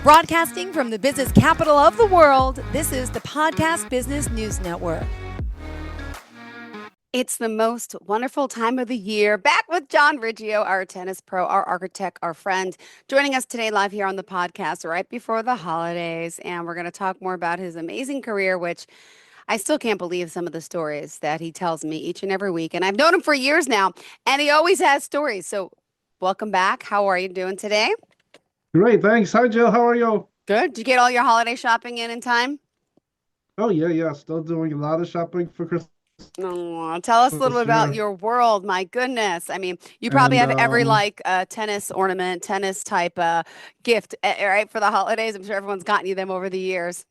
Broadcasting from the business capital of the world, this is the Podcast Business News Network. It's the most wonderful time of the year. Back with John Riggio, our tennis pro, our architect, our friend, joining us today live here on the podcast right before the holidays. And we're going to talk more about his amazing career, which I still can't believe some of the stories that he tells me each and every week. And I've known him for years now, and he always has stories. So welcome back. How are you doing today? Great, thanks. Hi, Jill. How are you? Good. Did you get all your holiday shopping in time? Oh, yeah. Still doing a lot of shopping for Christmas. Oh, tell us a little bit about your world. My goodness. I mean, you probably have every tennis ornament, tennis type gift, right, for the holidays. I'm sure everyone's gotten you them over the years.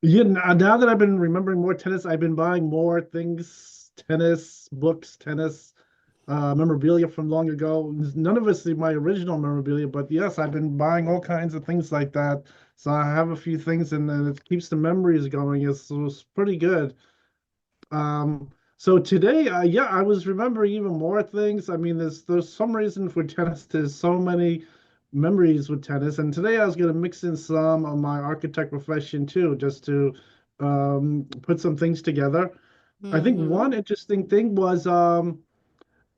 Yeah, now that I've been remembering more tennis, I've been buying more things, tennis, books, tennis, memorabilia from long ago. None of it's my original memorabilia, but yes, I've been buying all kinds of things like that. So I have a few things, and then it keeps the memories going. It's pretty good. So today, I was remembering even more things. I mean, there's some reason for tennis. There's so many memories with tennis, and today I was going to mix in some of my architect profession too, just to put some things together. I think one interesting thing was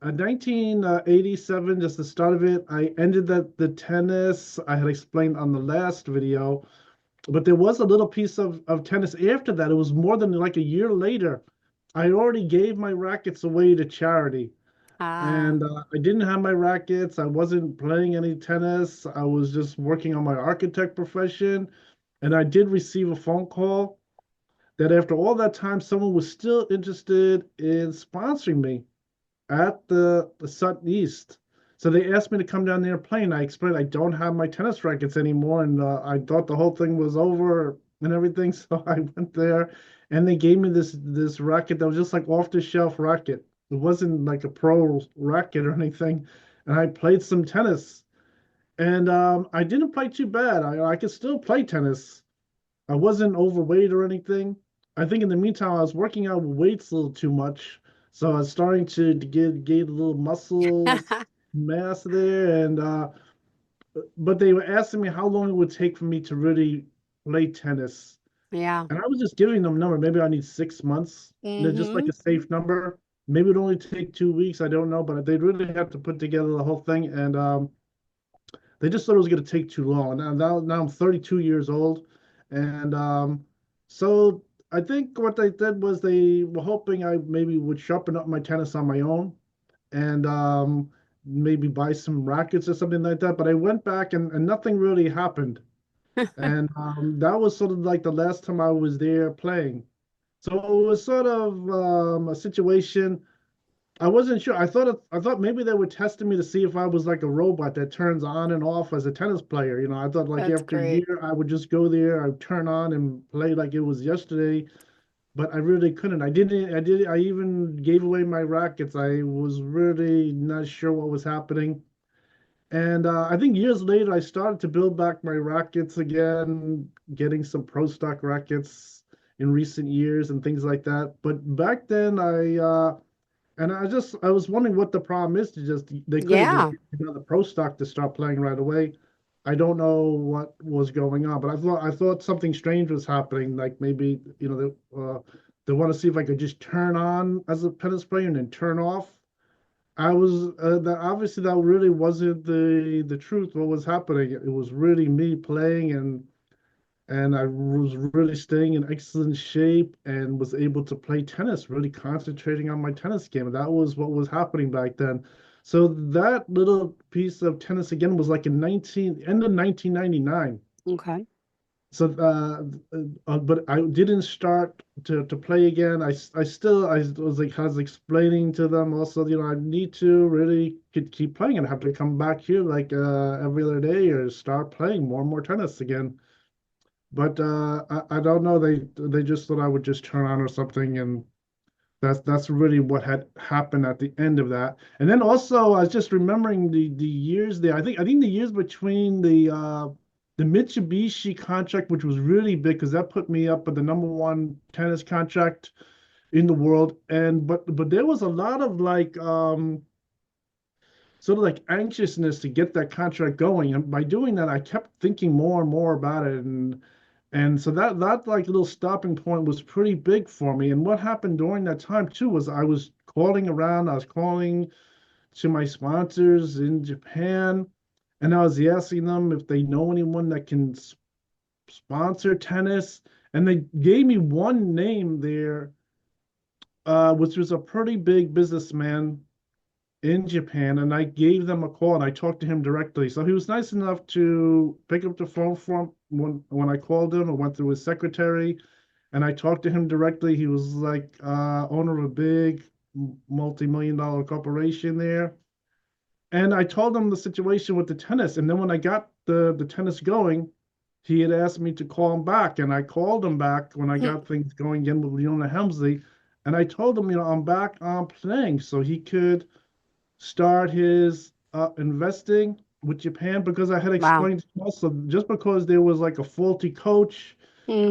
1987, just the start of it. I ended the tennis I had explained on the last video, but there was a little piece of tennis after that. It was more than like a year later. I already gave my rackets away to charity. And I didn't have my rackets. I wasn't playing any tennis. I was just working on my architect profession. And I did receive a phone call that after all that time, someone was still interested in sponsoring me at the Sutton East. So they asked me to come down there playing. I explained I don't have my tennis rackets anymore, and I thought the whole thing was over and everything. So I went there, and they gave me this racket that was just like off the shelf racket. It wasn't like a pro racket or anything. And I played some tennis, and I didn't play too bad. I could still play tennis. I wasn't overweight or anything. I think in the meantime I was working out weights a little too much, so I was starting to get a little muscle mass there, and but they were asking me how long it would take for me to really play tennis. Yeah. And I was just giving them a number. Maybe I need 6 months. They're just like a safe number. Maybe it'd only take 2 weeks. I don't know, but they really have to put together the whole thing. And they just thought it was going to take too long. And now I'm 32 years old. And so I think what they did was they were hoping I maybe would sharpen up my tennis on my own, and maybe buy some rackets or something like that. But I went back, and nothing really happened. And that was sort of like the last time I was there playing. So it was sort of a situation. I wasn't sure. I thought maybe they were testing me to see if I was like a robot that turns on and off as a tennis player. I thought like That's after a great. year I would just go there, I'd turn on and play like it was yesterday, but I really couldn't. I even gave away my rackets. I was really not sure what was happening. And I think years later, I started to build back my rackets again, getting some pro stock rackets in recent years and things like that. But back then, I was wondering what the problem is. They could have just Yeah. given me another pro stock to start playing right away. I don't know what was going on, but I thought something strange was happening. Like maybe they want to see if I could just turn on as a tennis player and then turn off. I was that obviously that really wasn't the truth. What was happening? It was really me playing, and I was really staying in excellent shape and was able to play tennis, really concentrating on my tennis game. That was what was happening back then. So that little piece of tennis again was like in 1999. Okay. So, but I didn't start to play again. I was explaining to them also, I need to really could keep playing and have to come back here like every other day or start playing more and more tennis again. But I don't know. They just thought I would just turn on or something, and that's really what had happened at the end of that. And then also I was just remembering the years there. I think the years between the Mitsubishi contract, which was really big because that put me up at the number one tennis contract in the world. And but there was a lot of like sort of like anxiousness to get that contract going. And by doing that, I kept thinking more and more about it. And so that like little stopping point was pretty big for me. And what happened during that time too was I was calling around, I was calling to my sponsors in Japan, and I was asking them if they know anyone that can sponsor tennis. And they gave me one name there, which was a pretty big businessman in Japan, and I gave them a call and I talked to him directly. So he was nice enough to pick up the phone from when I called him. I went through his secretary and I talked to him directly. He was like owner of a big multi-million dollar corporation there. And I told him the situation with the tennis. And then when I got the tennis going, he had asked me to call him back. And I called him back when I Hmm. got things going again with Leona Helmsley. And I told him, I'm back on playing so he could start his investing with Japan because I had Wow. explained also just because there was like a faulty coach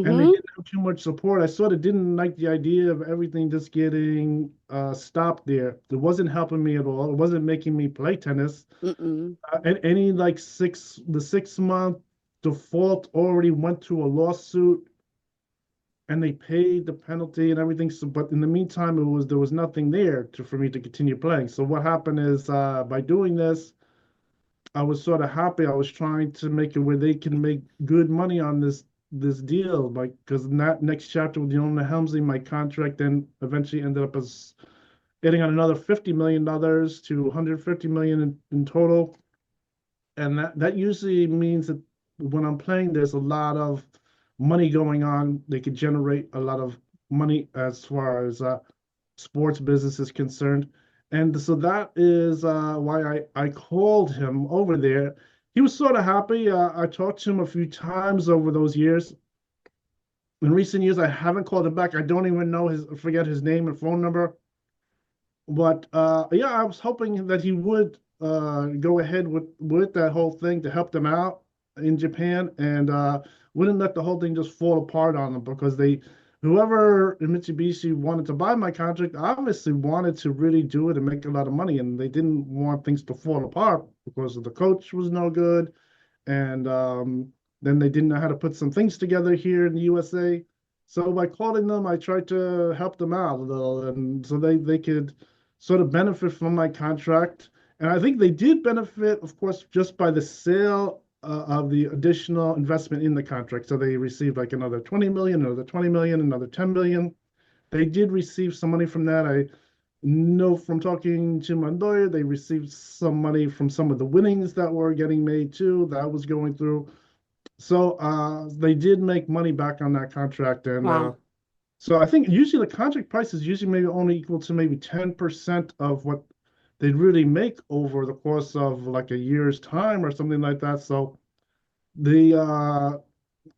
and they Mm-hmm. didn't have too much support, I sort of didn't like the idea of everything just getting stopped there. It wasn't helping me at all. It wasn't making me play tennis. Mm-mm. And any like the 6 month default already went to a lawsuit and they paid the penalty and everything. So, but in the meantime, there was nothing there for me to continue playing. So what happened is by doing this, I was sort of happy. I was trying to make it where they can make good money on this deal, like because in that next chapter with Yona Helmsley, my contract then eventually ended up as getting on another $50 million to 150 million in total, and that usually means that when I'm playing, there's a lot of money going on. They could generate a lot of money as far as sports business is concerned. And so that is why I called him over there. He was sort of happy. I talked to him a few times over those years. In recent years, I haven't called him back. I don't even know forget his name and phone number. But yeah, I was hoping that he would go ahead with that whole thing to help them out in Japan and wouldn't let the whole thing just fall apart on them because whoever in Mitsubishi wanted to buy my contract obviously wanted to really do it and make a lot of money, and they didn't want things to fall apart because the coach was no good, and then they didn't know how to put some things together here in the USA. So by calling them, I tried to help them out a little, and so they could sort of benefit from my contract. And I think they did benefit, of course, just by the sale of the additional investment in the contract. So they received like another 20 million, another 20 million, another 10 million. They did receive some money from that. I know from talking to my lawyer, they received some money from some of the winnings that were getting made too, that was going through. So they did make money back on that contract. And Wow. so I think usually the contract price is usually maybe only equal to maybe 10% of what they'd really make over the course of like a year's time or something like that. So the uh,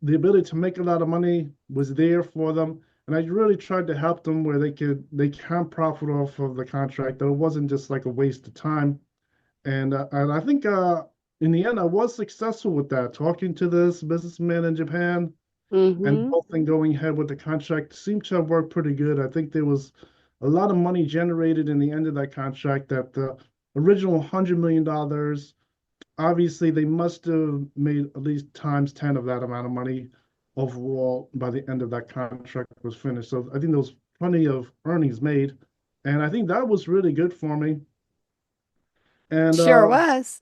the ability to make a lot of money was there for them, and I really tried to help them where they can profit off of the contract. That it wasn't just like a waste of time. And I think in the end I was successful with that. Talking to this businessman in Japan and the Mm-hmm. whole thing going ahead with the contract seemed to have worked pretty good. I think there was a lot of money generated in the end of that contract. That the original $100 million, obviously they must have made at least times 10 of that amount of money overall by the end of that contract was finished. So I think there was plenty of earnings made, and I think that was really good for me. And Sure was.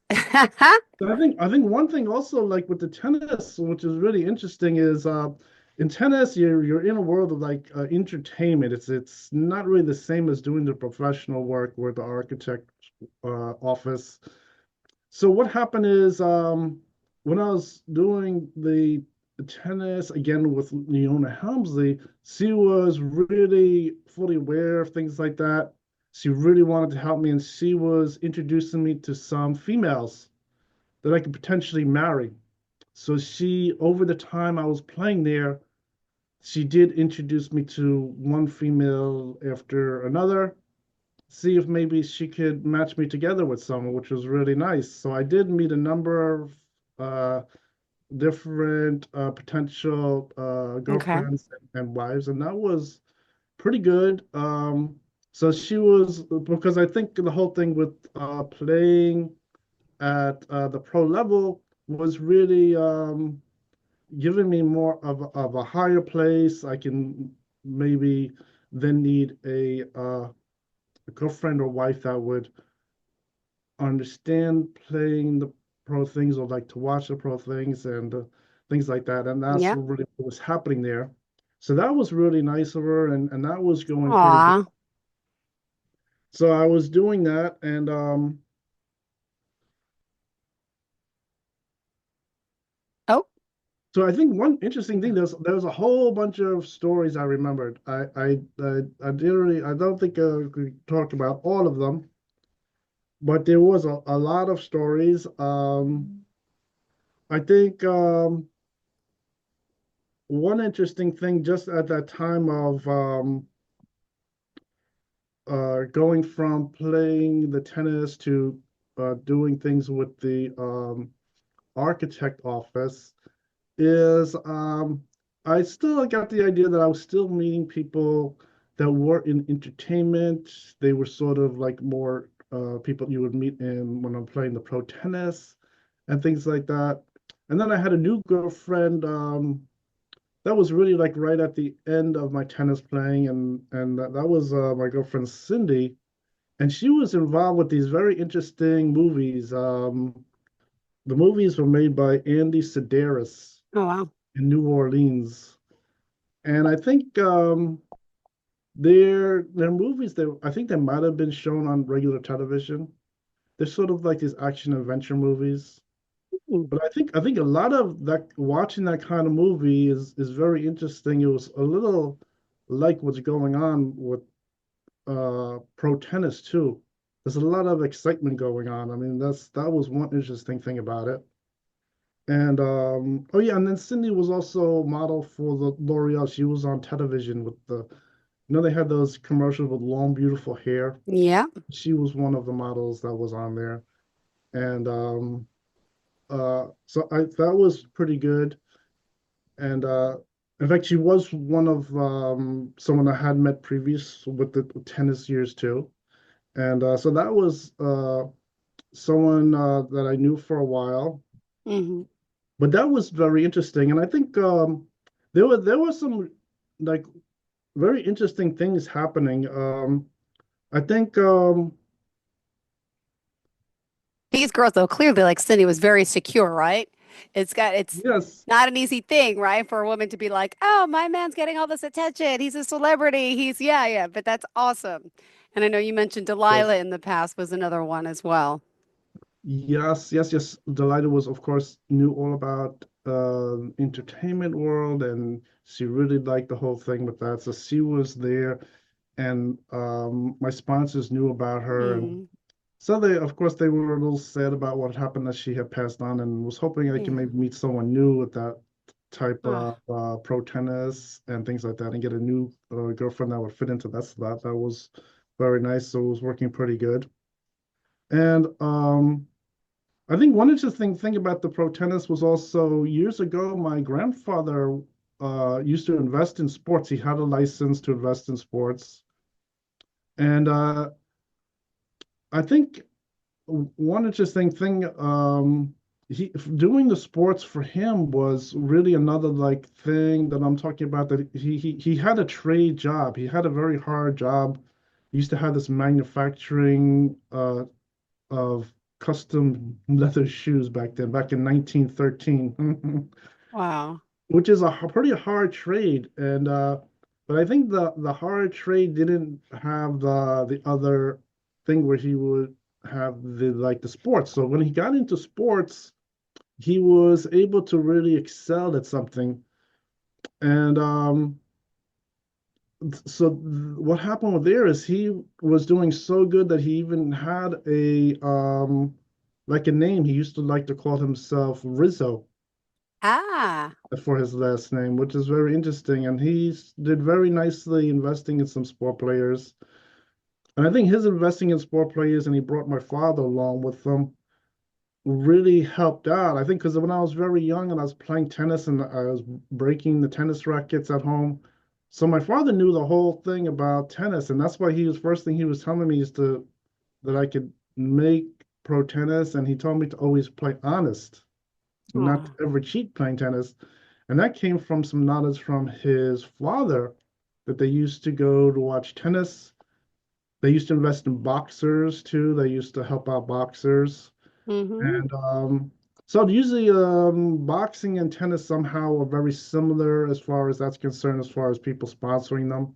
I think one thing also like with the tennis, which is really interesting, is in tennis you're in a world of like entertainment. It's not really the same as doing the professional work or the architect office. So what happened is when I was doing the tennis again with Leona Helmsley, she was really fully aware of things like that. She really wanted to help me, and she was introducing me to some females that I could potentially marry. So she, over the time I was playing there, she did introduce me to one female after another, see if maybe she could match me together with someone, which was really nice. So I did meet a number of uh, different potential Okay. girlfriends and wives, and that was pretty good. So she was, because I think the whole thing with playing at the pro level was really giving me more of a higher place. I can maybe then need a girlfriend or wife that would understand playing the pro things or like to watch the pro things and things like that. And that's Yep. really what was happening there. So that was really nice of her, and that was going pretty good. Aw. So I was doing that, and Oh, so I think one interesting thing, there's a whole bunch of stories I remembered. I didn't really, I don't think we talked about all of them, but there was a lot of stories. I think one interesting thing just at that time of going from playing the tennis to doing things with the architect office is I still got the idea that I was still meeting people that were in entertainment. They were sort of like more people you would meet in when I'm playing the pro tennis and things like that. And then I had a new girlfriend that was really like right at the end of my tennis playing, and that was my girlfriend Cindy, and she was involved with these very interesting movies. The movies were made by Andy Sedaris oh wow. in New Orleans, and I think their movies that I think they might have been shown on regular television. They're sort of like these action adventure movies. Hmm. But I think a lot of that watching that kind of movie is very interesting. It was a little like what's going on with pro tennis too. There's a lot of excitement going on. I mean, that was one interesting thing about it. And oh yeah, and then Cindy was also model for the L'Oreal. She was on television with they had those commercials with long, beautiful hair. Yeah. She was one of the models that was on there. And so I that was pretty good. And in fact, she was one of someone I had met previous with the tennis years too. And so that was someone that I knew for a while. Hmm. But that was very interesting, and I think there were some like very interesting things happening. I think These girls, though, clearly, like Cindy, was very secure, right? It's yes, not an easy thing, right, for a woman to be like, "Oh, my man's getting all this attention. He's a celebrity. He's yeah, yeah." But that's awesome. And I know you mentioned Delilah yes, in the past was another one as well. yes. Delighted was, of course, knew all about entertainment world, and she really liked the whole thing with that. So she was there, and my sponsors knew about her, and Hmm. so of course, they were a little sad about what happened that she had passed on, and was hoping I can Yeah. maybe meet someone new with that type Ah. of pro tennis and things like that, and get a new girlfriend that would fit into that slot. That was very nice. So it was working pretty good. And I think one interesting thing about the pro tennis was also years ago, my grandfather used to invest in sports. He had a license to invest in sports, and I think one interesting thing, he doing the sports for him was really another like thing that I'm talking about. That he had a trade job. He had a very hard job. He used to have this manufacturing of custom leather shoes back then, back in 1913, Wow. which is a pretty hard trade. And but I think the hard trade didn't have the other thing where he would have the like the sports. So when he got into sports, he was able to really excel at something. And so what happened with there is he was doing so good that he even had a like a name. He used to like to call himself Rizzo Ah. for his last name, which is very interesting. And he did very nicely investing in some sport players. And I think his investing in sport players, and he brought my father along with them, really helped out. I think because when I was very young and I was playing tennis and I was breaking the tennis rackets at home, So my father knew the whole thing about tennis, and that's why he was first thing he was telling me is to that I could make pro tennis, and he told me to always play honest, not to Oh, ever cheat playing tennis. And that came from some knowledge from his father that they used to go to watch tennis. They used to invest in boxers too. They used to help out boxers. mm-hmm. And so usually boxing and tennis somehow are very similar as far as that's concerned, as far as people sponsoring them.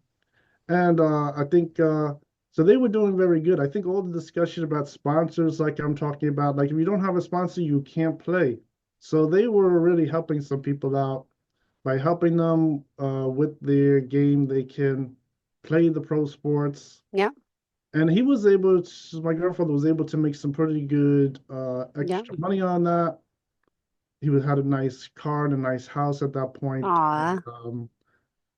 And I think so they were doing very good. I think all the discussion about sponsors, like I'm talking about, like if you don't have a sponsor, you can't play. So they were really helping some people out by helping them with their game. They can play the pro sports. Yeah, And he was able to, my grandfather was able to make some pretty good yeah. extra money on that. He was, had a nice car and a nice house at that point. Aw, And,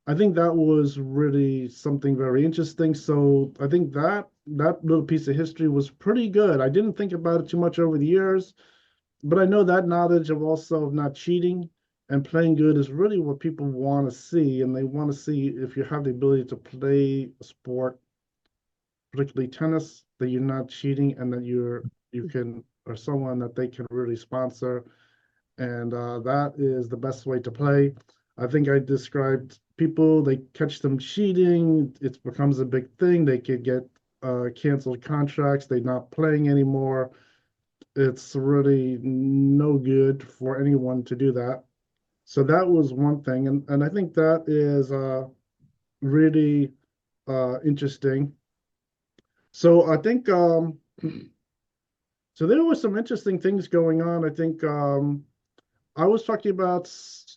I think that was really something very interesting. So I think that little piece of history was pretty good. I didn't think about it too much over the years, but I know that knowledge of also of not cheating and playing good is really what people want to see, and they want to see if you have the ability to play a sport, particularly tennis, that you're not cheating and that you can or someone that they can really sponsor, and that is the best way to play. I think I described people, they catch them cheating, it becomes a big thing. They could get canceled contracts, they're not playing anymore. It's really no good for anyone to do that. So that was one thing, and I think that is really interesting. So I think so there were some interesting things going on. I think I was talking about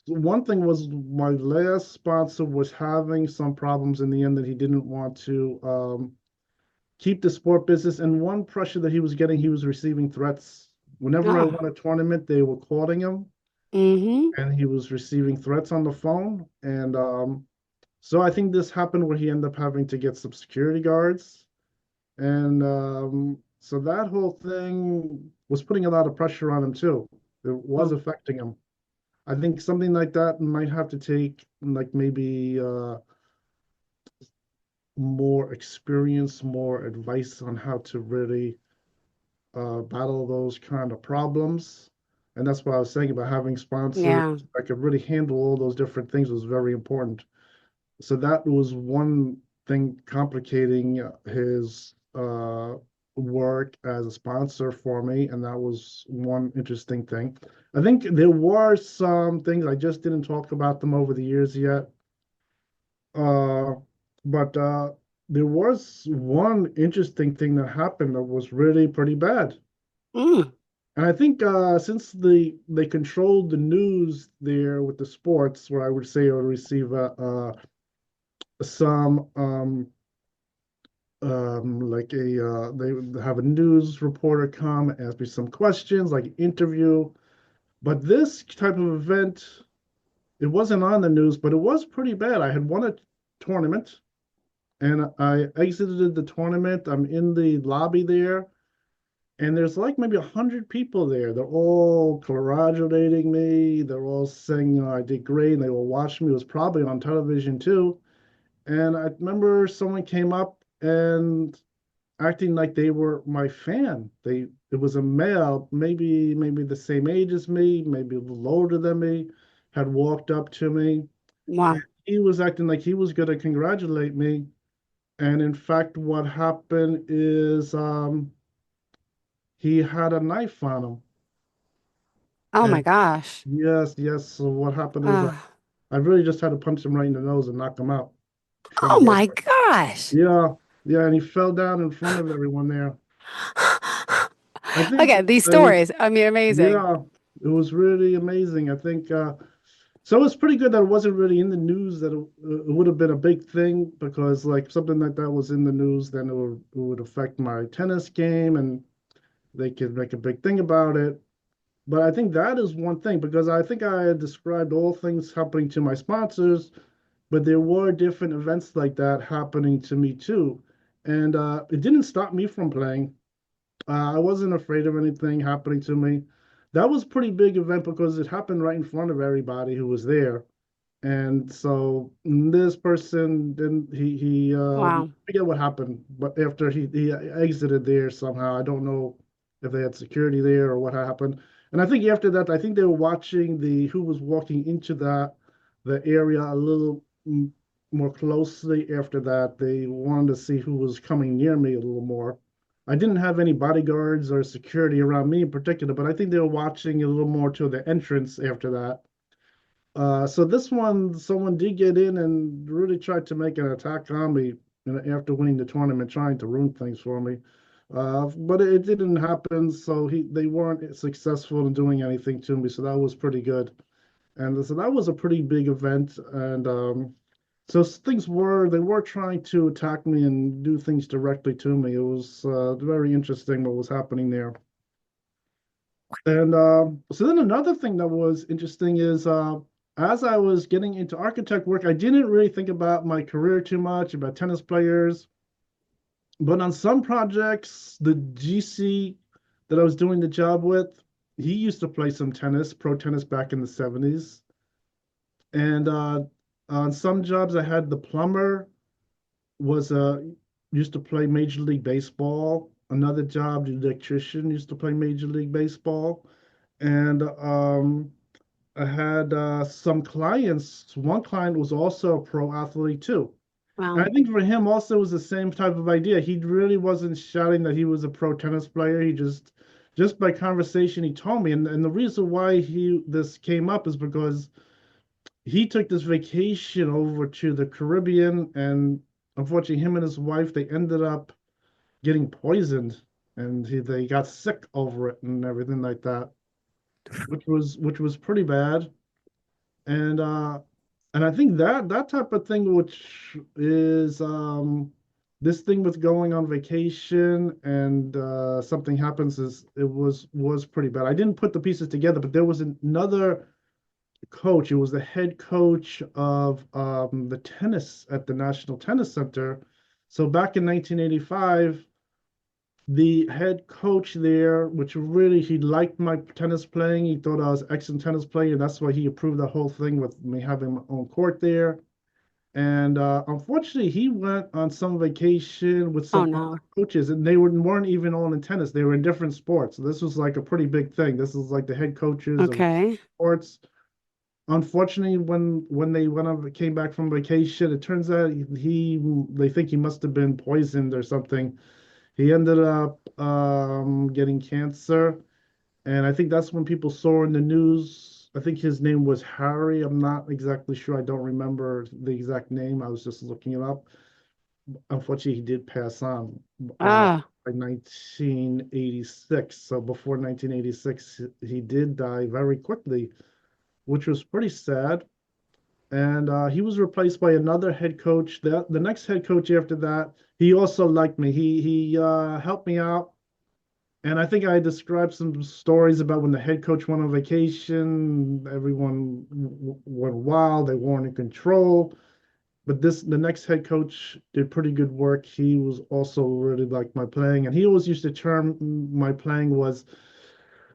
one thing was my last sponsor was having some problems in the end that he didn't want to keep the sport business. And one pressure that he was getting, he was receiving threats. Whenever I oh, won a tournament, they were calling him mm-hmm. and he was receiving threats on the phone. And so I think this happened where he ended up having to get some security guards. And so that whole thing was putting a lot of pressure on him too. It was Oh, affecting him. I think something like that might have to take like maybe more experience, more advice on how to really battle those kind of problems. And that's what I was saying about having sponsors yeah, that could really handle all those different things was very important. So that was one thing complicating his work as a sponsor for me, and that was one interesting thing. I think there were some things I just didn't talk about them over the years yet, uh, but there was one interesting thing that happened that was really pretty bad. mm. And I think since they controlled the news there with the sports, where I would say I would receive some like a they would have a news reporter come ask me some questions like interview, but this type of event, it wasn't on the news, but it was pretty bad. I had won a tournament and I exited the tournament. I'm in the lobby there and there's like maybe 100 people there. They're all congratulating me, they're all saying, I did great, and they were watching me. It was probably on television too. And I remember someone came up and acting like they were my fan. It was a male, maybe the same age as me, maybe a little older than me, had walked up to me. And Wow. he was acting like he was going to congratulate me. And in fact, what happened is he had a knife on him. Oh my And gosh. yes, yes. So what happened is Oh, I really just had to punch him right in the nose and knock him out. Shut oh him dead. my gosh. Yeah, yeah. And he fell down in front of everyone there. I think Okay, these I stories, I mean, amazing. Yeah, it was really amazing. I think so. It's pretty good that it wasn't really in the news. That it would have been a big thing because like something like that was in the news, then it would affect my tennis game, and they could make a big thing about it. But I think that is one thing because I think I had described all things happening to my sponsors, but there were different events like that happening to me too, and it didn't stop me from playing. I wasn't afraid of anything happening to me. That was a pretty big event because it happened right in front of everybody who was there. And so this person didn't Wow. I forget what happened, but after he exited there somehow. I don't know if they had security there or what happened. And I think after that, I think they were watching the who was walking into the area a little more closely. After that, they wanted to see who was coming near me a little more. I didn't have any bodyguards or security around me in particular, but I think they were watching a little more to the entrance after that. So this one, someone did get in and really tried to make an attack on me, after winning the tournament, trying to ruin things for me. But it didn't happen, so they weren't successful in doing anything to me, so that was pretty good. And so that was a pretty big event, and so they were trying to attack me and do things directly to me. It was very interesting what was happening there. And so then another thing that was interesting is as I was getting into architect work, I didn't really think about my career too much, about tennis players. But on some projects, the GC that I was doing the job with, he used to play some tennis, pro tennis back in the 70s. And on some jobs, I had the plumber was used to play Major League Baseball. Another job, the electrician used to play Major League Baseball. And I had some clients. One client was also a pro athlete too. And Wow. I think for him also it was the same type of idea. He really wasn't shouting that he was a pro tennis player. He just by conversation he told me. And the reason why he this came up is because he took this vacation over to the Caribbean, and unfortunately him and his wife they ended up getting poisoned, and they got sick over it and everything like that, which was pretty bad. And and I think that type of thing, which is this thing with going on vacation and something happens, is it was pretty bad. I didn't put the pieces together, but there was another coach. It was the head coach of the tennis at the National Tennis Center. So back in 1985, the head coach there, which really he liked my tennis playing. He thought I was an excellent tennis player. That's why he approved the whole thing with me having my own court there. And unfortunately, he went on some vacation with Oh some no. other coaches, and they weren't even all in tennis. They were in different sports. So this was like a pretty big thing. This was like the head coaches of Okay. sports. Unfortunately, when they came back from vacation, it turns out they think he must have been poisoned or something. He ended up getting cancer, and I think that's when people saw in the news. I think his name was Harry. I'm not exactly sure. I don't remember the exact name. I was just looking it up. Unfortunately, he did pass on Ah. by 1986. So before 1986, he did die very quickly, which was pretty sad. And he was replaced by another head coach. The next head coach after that, he also liked me. He helped me out, and I think I described some stories about when the head coach went on vacation. Everyone went wild. They weren't in control. But the next head coach did pretty good work. He was also really liked my playing, and he always used to term my playing was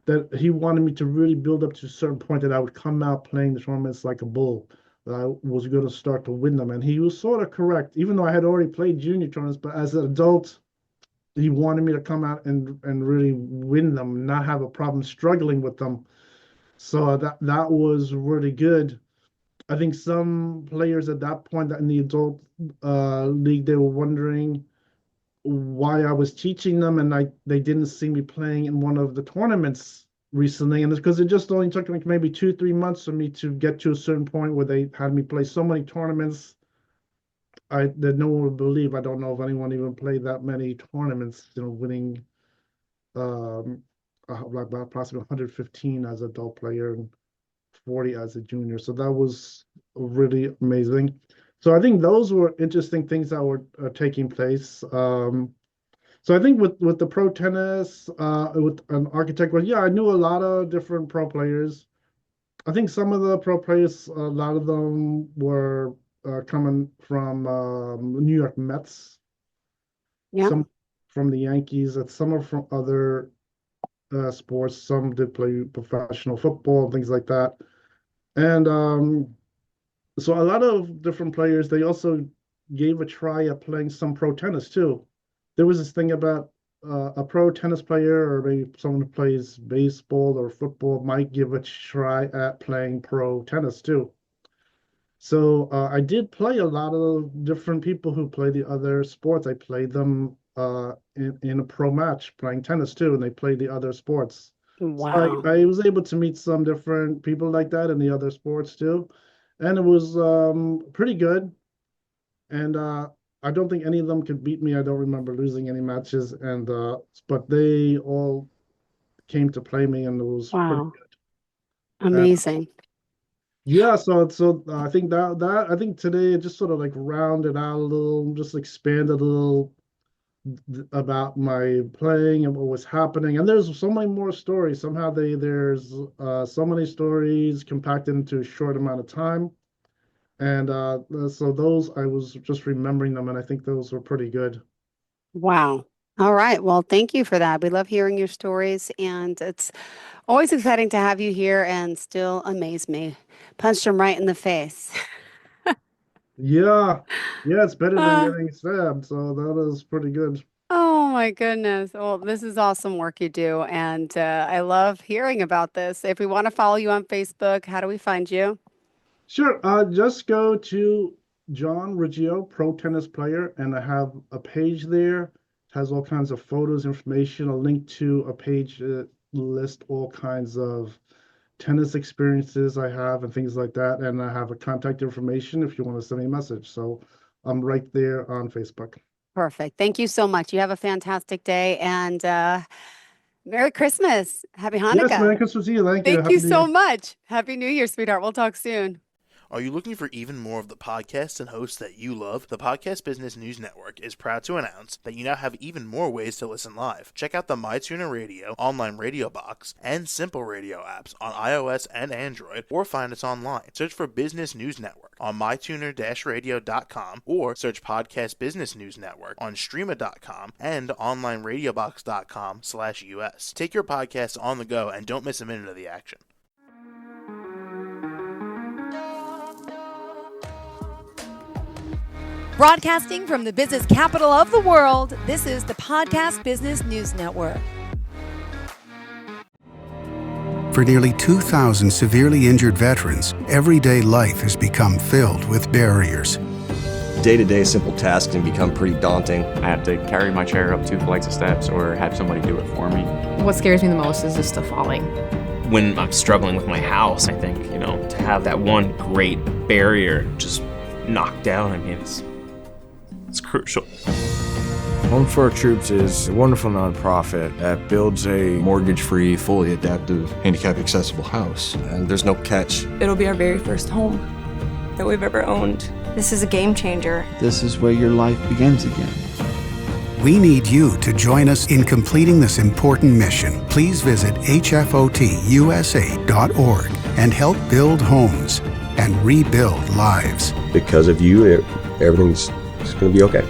that he wanted me to really build up to a certain point that I would come out playing the tournaments like a bull, that I was going to start to win them. And he was sort of correct, even though I had already played junior tournaments, but as an adult, he wanted me to come out and really win them, not have a problem struggling with them. So that was really good. I think some players at that point in the adult league, they were wondering why I was teaching them, and they didn't see me playing in one of the tournaments recently, and it's because it just only took like maybe 2 3 months for me to get to a certain point where they had me play so many tournaments. I that no one would believe. I don't know if anyone even played that many tournaments, winning um like about approximately 115 as an adult player and 40 as a junior. So that was really amazing. So I think those were interesting things that were taking place. So I think with the pro tennis, with an architect, well, yeah, I knew a lot of different pro players. I think some of the pro players, a lot of them were coming from New York Mets, Yep. some from the Yankees, and some are from other sports. Some did play professional football and things like that. And So a lot of different players, they also gave a try at playing some pro tennis too. There was this thing about a pro tennis player or maybe someone who plays baseball or football might give a try at playing pro tennis too. So I did play a lot of different people who play the other sports. I played them in a pro match playing tennis too, and they play the other sports. So Wow. I was able to meet some different people like that in the other sports too, and it was pretty good. And I don't think any of them could beat me. I don't remember losing any matches, and but they all came to play me, and it was pretty Wow. good. And Amazing. yeah, so I think that I think today it just sort of like rounded out a little, just expanded a little about my playing and what was happening. And there's so many more stories. Somehow there's so many stories compacted into a short amount of time. And so those I was just remembering them, and I think those were pretty good. Wow. All right. Well, thank you for that. We love hearing your stories, and it's always exciting to have you here and still amaze me. Punched him right in the face. Yeah, yeah, it's better than Uh, getting stabbed, so that is pretty good. oh my goodness. Well, this is awesome work you do, and I love hearing about this. If we want to follow you on Facebook, how do we find you? Sure, just go to John Riggio, pro tennis player, and I have a page there. It has all kinds of photos, information, a link to a page that lists all kinds of tennis experiences I have and things like that. And I have a contact information if you want to send me a message. So I'm right there on Facebook. Perfect. Thank you so much. You have a fantastic day, and Merry Christmas. Happy Yes, Hanukkah. Merry Christmas to you. Thank you. Thank Happy you New so Year. much. Happy New Year, sweetheart. We'll talk soon. Are you looking for even more of the podcasts and hosts that you love? The Podcast Business News Network is proud to announce that you now have even more ways to listen live. Check out the MyTuner Radio, online radio box, and Simple Radio apps on iOS and Android, or find us online. Search for Business News Network on mytuner-radio.com, or search Podcast Business News Network on streama.com and onlineradiobox.com/US. Take your podcast on the go and don't miss a minute of the action. Broadcasting from the business capital of the world, this is the Podcast Business News Network. For nearly 2,000 severely injured veterans, everyday life has become filled with barriers. Day-to-day simple tasks can become pretty daunting. I have to carry my chair up 2 flights of steps or have somebody do it for me. What scares me the most is just the falling. When I'm struggling with my house, I think, to have that one great barrier just knocked down, it's crucial. Home for Our Troops is a wonderful nonprofit that builds a Mortgage-free, fully adaptive, handicap-accessible house. And there's no catch. It'll be our very first home that we've ever owned. This is a game changer. This is where your life begins again. We need you to join us in completing this important mission. Please visit hfotusa.org and help build homes and rebuild lives. Because of you, everything's going to be okay.